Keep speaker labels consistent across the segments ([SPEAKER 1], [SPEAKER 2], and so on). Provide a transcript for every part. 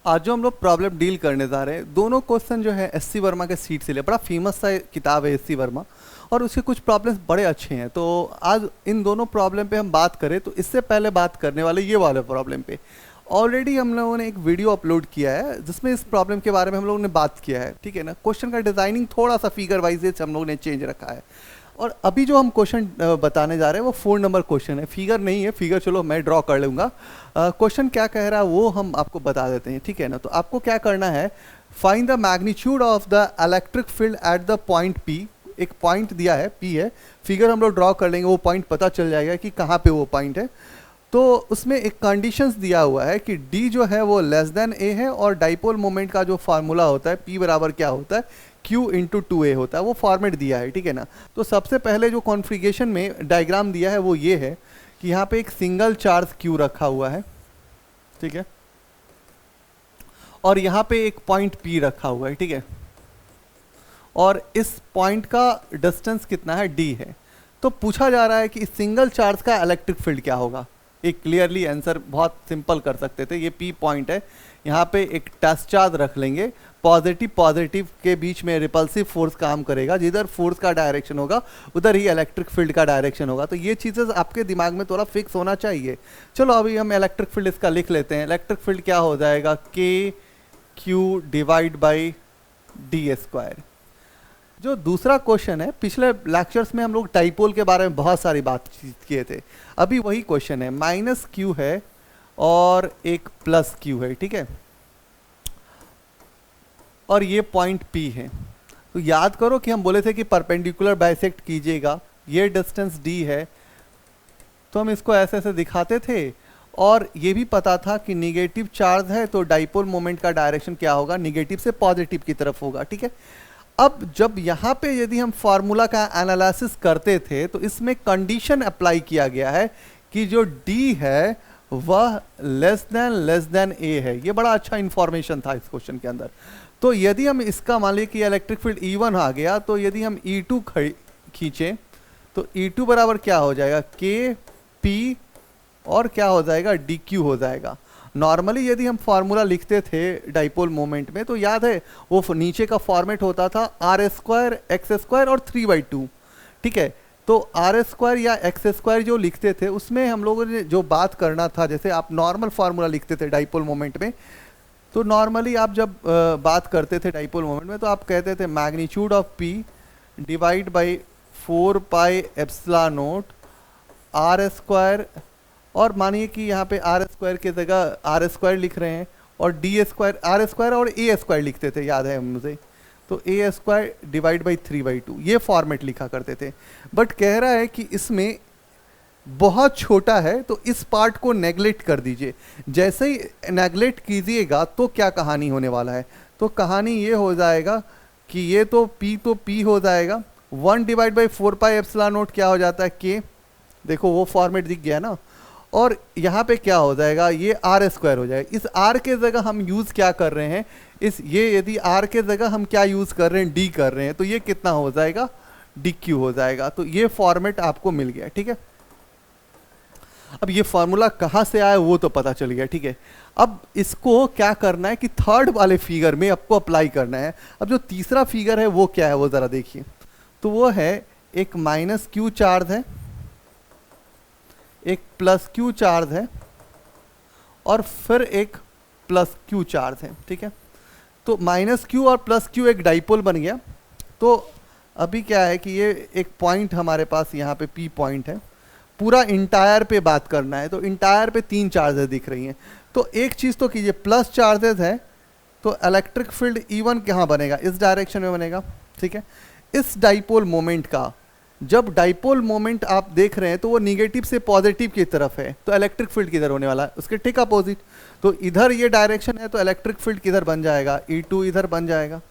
[SPEAKER 1] आज जो हम लोग प्रॉब्लम डील करने जा रहे हैं, दोनों क्वेश्चन जो है एससी वर्मा के सीट से ले, बड़ा फेमस सा किताब है एससी वर्मा, और उसके कुछ प्रॉब्लम्स बड़े अच्छे हैं। तो आज इन दोनों प्रॉब्लम पे हम बात करें तो इससे पहले बात करने वाले ये वाले प्रॉब्लम पे ऑलरेडी हम लोगों ने एक वीडियो अपलोड किया है जिसमें इस प्रॉब्लम के बारे में हम लोगों ने बात किया है, ठीक है ना। क्वेश्चन का डिज़ाइनिंग थोड़ा सा फिगर वाइज हम लोगों ने चेंज रखा है, और अभी जो हम क्वेश्चन बताने जा रहे हैं वो 4 नंबर क्वेश्चन है, फिगर नहीं है। फिगर चलो मैं ड्रॉ कर लूँगा। क्वेश्चन क्या कह रहा है वो हम आपको बता देते हैं, ठीक है ना। तो आपको क्या करना है, find the magnitude of the electric field at the point P। एक पॉइंट दिया है P है, फिगर हम लोग ड्रॉ कर लेंगे, वो पॉइंट पता चल जाएगा कि कहाँ पे वो पॉइंट है। तो उसमें एक कंडीशंस दिया हुआ है कि D जो है वो लेस देन A है, और डाइपोल मोमेंट का जो फार्मूला होता है P बराबर क्या होता है, Q इंटू 2A होता है, वो फॉर्मेट दिया है, ठीक है ना। तो सबसे पहले जो कॉन्फ़िगरेशन में डायग्राम दिया है वो ये है कि यहाँ पे एक सिंगल चार्ज Q रखा हुआ है, ठीक है, और यहाँ पे एक पॉइंट P रखा हुआ है, ठीक है, और इस पॉइंट का डिस्टेंस कितना है, D है। तो पूछा जा रहा है कि इस सिंगल चार्ज का इलेक्ट्रिक फील्ड क्या होगा। एक क्लियरली आंसर बहुत सिंपल कर सकते थे, ये P पॉइंट है, यहाँ पे एक टच चार्ज रख लेंगे, पॉजिटिव के बीच में रिपल्सिव फोर्स काम करेगा, जिधर फोर्स का डायरेक्शन होगा उधर ही इलेक्ट्रिक फील्ड का डायरेक्शन होगा। तो ये चीज़ें आपके दिमाग में थोड़ा फिक्स होना चाहिए। चलो अभी हम इलेक्ट्रिक फील्ड इसका लिख लेते हैं। इलेक्ट्रिक फील्ड क्या हो जाएगा, KQ डिवाइड बाई D²। जो दूसरा क्वेश्चन है, पिछले लेक्चर्स में हम लोग डाइपोल के बारे में बहुत सारी बातचीत किए थे, अभी वही क्वेश्चन है। -Q है और एक +Q है, ठीक है, और ये पॉइंट P है। तो याद करो कि हम बोले थे कि परपेंडिकुलर बाइसेक्ट कीजिएगा, ये डिस्टेंस D है, तो हम इसको ऐसे ऐसे दिखाते थे, और ये भी पता था कि निगेटिव चार्ज है तो डाइपोल मोमेंट का डायरेक्शन क्या होगा, निगेटिव से पॉजिटिव की तरफ होगा, ठीक है। अब जब यहाँ पे यदि हम फार्मूला का एनालिसिस करते थे तो इसमें कंडीशन अप्लाई किया गया है कि जो D है वह लेस देन A है। ये बड़ा अच्छा इंफॉर्मेशन था इस क्वेश्चन के अंदर। तो यदि हम इसका मान लीजिए कि इलेक्ट्रिक फील्ड E1 आ गया, तो यदि हम E2 खींचें तो E2 बराबर क्या हो जाएगा, KP और क्या हो जाएगा, DQ हो जाएगा। नॉर्मली यदि हम फार्मूला लिखते थे डाइपोल मोमेंट में तो याद है वो नीचे का फॉर्मेट होता था R² X² और 3/2, ठीक है। तो R² या X² जो लिखते थे उसमें हम लोगों ने जो बात करना था, जैसे आप नॉर्मल फार्मूला लिखते थे डाइपोल मोमेंट में, तो नॉर्मली आप जब बात करते थे डाइपोल मोमेंट में तो आप कहते थे magnitude of P divide by 4πε0 R², और मानिए कि यहाँ पे R² की जगह R² लिख रहे हैं, और D² R² और A² लिखते थे, याद है मुझे, तो A² डिवाइड बाई 3/2 ये फॉर्मेट लिखा करते थे। बट कह रहा है कि इसमें बहुत छोटा है तो इस पार्ट को नेगलेक्ट कर दीजिए। जैसे ही नेगलेक्ट कीजिएगा तो क्या कहानी होने वाला है, तो कहानी ये हो जाएगा कि ये तो P हो जाएगा, 1 डिवाइड बाई 4πε0 क्या हो जाता है, K, देखो वो फॉर्मेट दिख गया ना, और यहाँ पे क्या हो जाएगा, ये R² हो जाएगा। इस R के जगह हम यूज़ क्या कर रहे हैं, ये यदि R के जगह हम क्या यूज़ कर रहे हैं, D कर रहे हैं, तो ये कितना हो जाएगा, DQ हो जाएगा। तो ये फॉर्मेट आपको मिल गया, ठीक है। अब ये फार्मूला कहाँ से आया वो तो पता चल गया, ठीक है। अब इसको क्या करना है कि थर्ड वाले फिगर में आपको अप्लाई करना है। अब जो तीसरा फिगर है वो क्या है वो ज़रा देखिए, तो वो है एक -Q चार्ज है, एक +Q चार्ज है, और फिर एक +Q चार्ज है, ठीक है। तो -Q और +Q एक डाइपोल बन गया। तो अभी क्या है कि ये एक पॉइंट हमारे पास यहाँ पे P पॉइंट है, पूरा इंटायर पे बात करना है, तो इंटायर पे 3 चार्जेस दिख रही हैं। तो एक चीज़ तो कीजिए, प्लस चार्जेस है तो इलेक्ट्रिक फील्ड E1 कहाँ बनेगा, इस डायरेक्शन में बनेगा, ठीक है। इस डाइपोल मोमेंट का जब डाइपोल मोमेंट आप देख रहे हैं तो वो निगेटिव से पॉजिटिव की तरफ है, तो इलेक्ट्रिक फील्ड किधर होने वाला है, उसके ठीक अपोजिट। तो इधर ये डायरेक्शन है तो इलेक्ट्रिक फील्ड किधर बन जाएगा, E2 इधर बन जाएगा।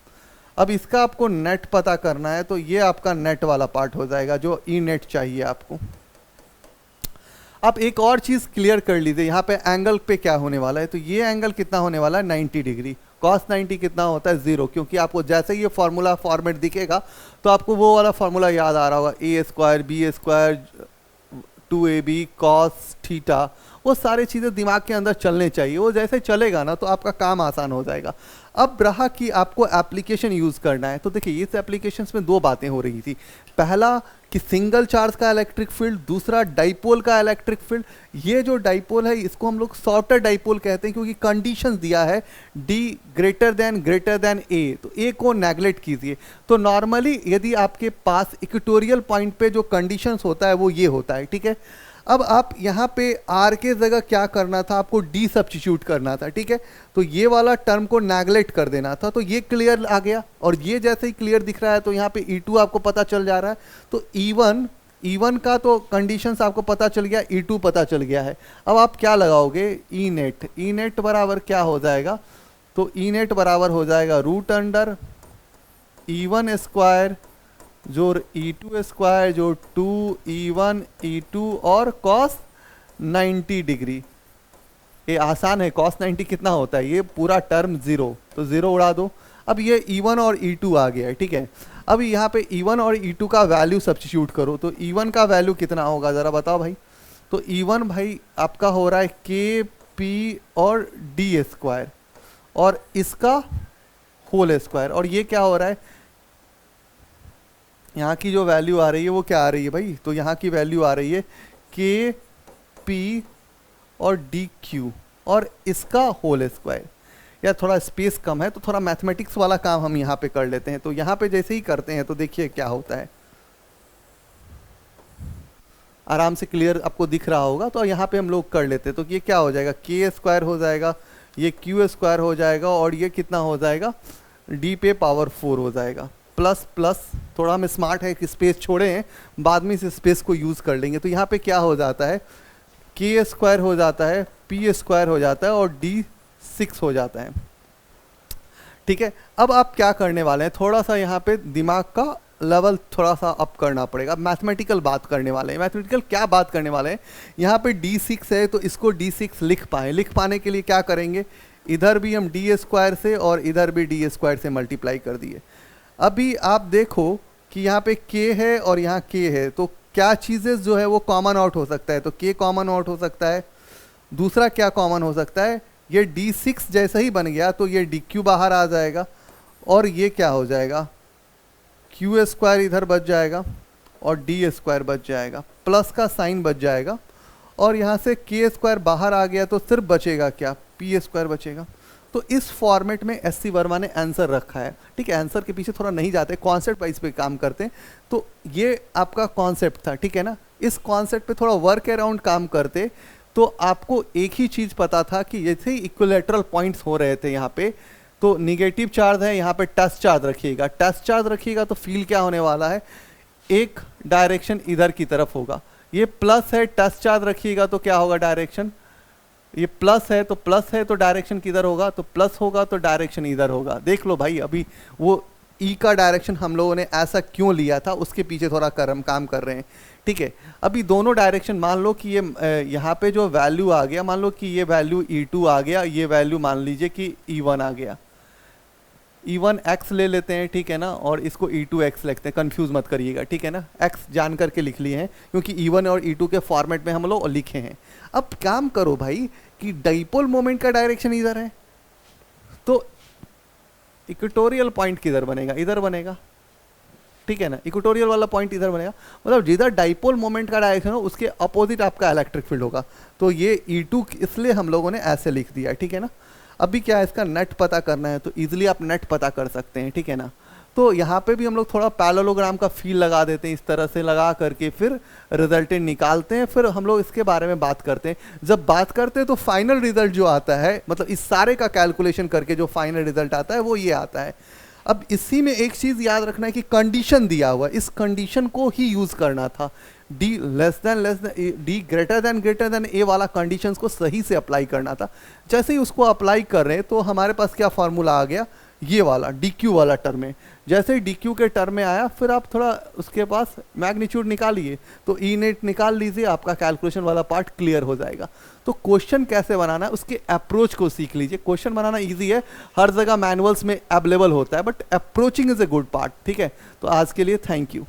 [SPEAKER 1] अब इसका आपको नेट पता करना है, तो ये आपका नेट वाला पार्ट हो जाएगा जो E नेट चाहिए आपको। आप एक और चीज़ क्लियर कर लीजिए, यहाँ पे एंगल पे क्या होने वाला है, तो ये एंगल कितना होने वाला है, 90 डिग्री। cos 90 कितना होता है, 0, क्योंकि आपको जैसे ही ये फार्मूला फॉर्मेट दिखेगा तो आपको वो वाला फार्मूला याद आ रहा होगा, A² B² 2ab cos theta, वो सारी चीज़ें दिमाग के अंदर चलने चाहिए। वो जैसे चलेगा ना तो आपका काम आसान हो जाएगा। अब रहा कि आपको एप्लीकेशन यूज़ करना है, तो देखिए इस एप्लीकेशंस में दो बातें हो रही थी। पहला कि सिंगल चार्ज का इलेक्ट्रिक फील्ड, दूसरा डाइपोल का इलेक्ट्रिक फील्ड। ये जो डाइपोल है इसको हम लोग सॉर्टर डाइपोल कहते हैं, क्योंकि कंडीशन दिया है D ग्रेटर देन A, तो A को नेगलेक्ट कीजिए। तो नॉर्मली यदि आपके पास इक्वेटोरियल पॉइंट पे जो कंडीशंस होता है वो ये होता है, ठीक है। अब आप यहाँ पे R के जगह क्या करना था, आपको D सब्स्टिट्यूट करना था, ठीक है। तो ये वाला टर्म को नेगलेक्ट कर देना था, तो ये क्लियर आ गया। और ये जैसे ही क्लियर दिख रहा है तो यहाँ पे E2 आपको पता चल जा रहा है। तो E1 का तो कंडीशंस आपको पता चल गया, E2 पता चल गया है। अब आप क्या लगाओगे, ई नेट बराबर क्या हो जाएगा, तो ई नेट बराबर हो जाएगा रूट अंडर E1 स्क्वायर जो E2 स्क्वायर जो 2E1 E2 और cos 90 डिग्री। ये आसान है, cos 90 कितना होता है, ये पूरा टर्म ज़ीरो, तो ज़ीरो उड़ा दो। अब ये E1 और E2 आ गया है, ठीक है। अब यहाँ पे E1 और E2 का वैल्यू सब्स्टिट्यूट करो, तो E1 का वैल्यू कितना होगा ज़रा बताओ भाई। तो E1 भाई आपका हो रहा है KP और D स्क्वायर और इसका होल स्क्वायर, और ये क्या हो रहा है, यहाँ की जो वैल्यू आ रही है वो क्या आ रही है भाई, तो यहाँ की वैल्यू आ रही है KP और DQ और इसका होल स्क्वायर। या थोड़ा स्पेस कम है तो थोड़ा मैथमेटिक्स वाला काम हम यहाँ पे कर लेते हैं। तो यहाँ पे जैसे ही करते हैं तो देखिए क्या होता है, आराम से क्लियर आपको दिख रहा होगा। तो यहाँ पे हम लोग कर लेते हैं, तो ये क्या हो जाएगा, K स्क्वायर हो जाएगा, ये Q स्क्वायर हो जाएगा, और ये कितना हो जाएगा, D पे पावर 4 हो जाएगा, प्लस प्लस। थोड़ा हम स्मार्ट है कि स्पेस छोड़े हैं, बाद में इस स्पेस को यूज़ कर लेंगे। तो यहाँ पे क्या हो जाता है, K स्क्वायर हो जाता है, P स्क्वायर हो जाता है और D6 हो जाता है, ठीक है। अब आप क्या करने वाले हैं, थोड़ा सा यहाँ पे दिमाग का लेवल थोड़ा सा अप करना पड़ेगा। मैथमेटिकल बात करने वाले हैं। मैथमेटिकल क्या बात करने वाले हैं, यहाँ पे D6 है तो इसको D6 लिख पाने के लिए क्या करेंगे, इधर भी हम D स्क्वायर से और इधर भी D स्क्वायर से मल्टीप्लाई कर दिए। अभी आप देखो कि यहाँ पे K है और यहाँ K है, तो क्या चीज़ें जो है वो कॉमन आउट हो सकता है, तो K कॉमन आउट हो सकता है। दूसरा क्या कॉमन हो सकता है, ये D6 जैसा ही बन गया तो ये DQ बाहर आ जाएगा, और ये क्या हो जाएगा, Q स्क्वायर इधर बच जाएगा और D स्क्वायर बच जाएगा, प्लस का साइन बच जाएगा, और यहाँ से K स्क्वायर बाहर आ गया तो सिर्फ बचेगा क्या, P स्क्वायर बचेगा। तो इस फॉर्मेट में SC वर्मा ने आंसर रखा है, ठीक है। आंसर के पीछे थोड़ा नहीं जाते, कॉन्सेप्ट वाइज पे काम करते हैं। तो ये आपका कॉन्सेप्ट था, ठीक है ना। इस कॉन्सेप्ट पे थोड़ा वर्क अराउंड काम करते तो आपको एक ही चीज़ पता था कि जैसे ही इक्विलेटरल पॉइंट्स हो रहे थे यहाँ पे, तो निगेटिव चार्ज है, यहाँ पे टच चार्ज रखिएगा। टच चार्ज रखिएगा तो फील्ड क्या होने वाला है, एक डायरेक्शन इधर की तरफ होगा। ये प्लस है, टच चार्ज रखिएगा तो क्या होगा, डायरेक्शन, ये प्लस है तो डायरेक्शन किधर होगा, तो प्लस होगा तो डायरेक्शन इधर होगा। देख लो भाई, अभी वो E का डायरेक्शन हम लोगों ने ऐसा क्यों लिया था, उसके पीछे थोड़ा काम कर रहे हैं, ठीक है। अभी दोनों डायरेक्शन, मान लो कि ये यहाँ पे जो वैल्यू आ गया, मान लो कि ये वैल्यू E2 आ गया, ये वैल्यू मान लीजिए कि E1 आ गया, E1x ले लेते हैं, ठीक है ना, और इसको E2x लिखते हैं, कंफ्यूज मत करिएगा, ठीक है ना। x जान करके लिख लिए हैं क्योंकि E1 और E2 के फॉर्मेट में हम लोग लिखे हैं। अब काम करो भाई कि डाइपोल मोमेंट का डायरेक्शन इधर है, तो इक्वेटोरियल पॉइंट किधर बनेगा, इधर बनेगा, ठीक है ना। इक्वेटोरियल वाला पॉइंट इधर बनेगा, मतलब जिधर डाइपोल मोमेंट का डायरेक्शन हो उसके अपोजिट आपका इलेक्ट्रिक फील्ड होगा। तो ये E2 इसलिए हम लोगों ने ऐसे लिख दिया, ठीक है ना। अभी क्या है, इसका नेट पता करना है तो इजीली आप नेट पता कर सकते हैं, ठीक है ना। तो यहाँ पे भी हम लोग थोड़ा पैरेललोग्राम का फील लगा देते हैं, इस तरह से लगा करके फिर रिजल्टेंट निकालते हैं, फिर हम लोग इसके बारे में बात करते हैं। जब बात करते हैं तो फाइनल रिजल्ट जो आता है, मतलब इस सारे का कैलकुलेशन करके जो फाइनल रिजल्ट आता है वो ये आता है। अब इसी में एक चीज़ याद रखना है कि कंडीशन दिया हुआ, इस कंडीशन को ही यूज़ करना था। D D greater than A वाला कंडीशंस को सही से अप्लाई करना था। जैसे ही उसको अप्लाई कर रहे हैं तो हमारे पास क्या फार्मूला आ गया, ये वाला DQ वाला टर्म में। जैसे ही DQ के टर्म में आया फिर आप थोड़ा उसके पास मैग्नीट्यूड निकालिए, तो E नेट निकाल लीजिए, आपका कैलकुलेशन वाला पार्ट क्लियर हो जाएगा। तो क्वेश्चन कैसे बनाना है उसके अप्रोच को सीख लीजिए। क्वेश्चन बनाना इजी है, हर जगह मैनुअल्स में अवेलेबल होता है, but approaching is a good part, ठीक है। तो आज के लिए थैंक यू।